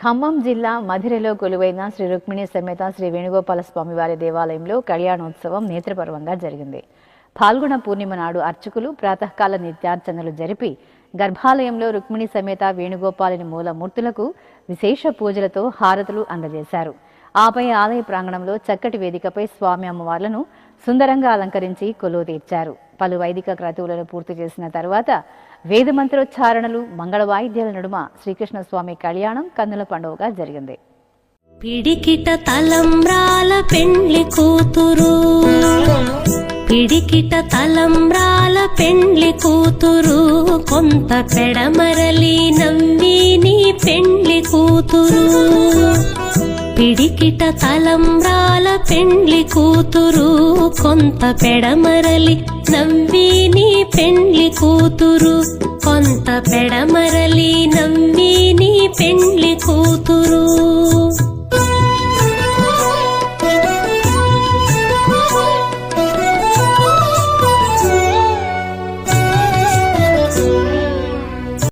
ఖమ్మం జిల్లా మధిరలో కొలువైన శ్రీ రుక్మిణి సమేత శ్రీ వేణుగోపాల స్వామివారి దేవాలయంలో కళ్యాణోత్సవం నేత్రపర్వంగా జరిగింది. పాల్గొన పూర్ణిమ నాడు అర్చకులు ప్రాతకాల నిత్యార్చనలు జరిపి గర్భాలయంలో రుక్మిణి సమేత వేణుగోపాలుని మూలమూర్తులకు విశేష పూజలతో హారతులు అందజేశారు. ఆపై ఆలయ ప్రాంగణంలో చక్కటి వేదికపై స్వామి అమ్మవార్లను సుందరంగా అలంకరించి కొలువు తీర్చారు. పలు వైదిక క్రతువులను పూర్తి చేసిన తర్వాత వేద మంత్రోచ్చారణలు, మంగళ వాయిద్యాల నడుమ శ్రీకృష్ణ స్వామి కళ్యాణం కన్నుల పండుగగా జరిగింది. పిడికిట తలంబ్రాల పెండ్లి కూతురు, పిడికిట తలంబ్రాల పెండ్లి కూతురు, కొంత పెడమరలి నవ్వి నీ పెండ్లి కూతురు. పిడికిట తలంబ్రాల పెండ్లి కూతురు, కొంత పెడమరలి నవ్వి నీ పెండ్లి కూతురు, కొంత పెడమరలి నవ్వి నీ పెండ్లి కూతురు.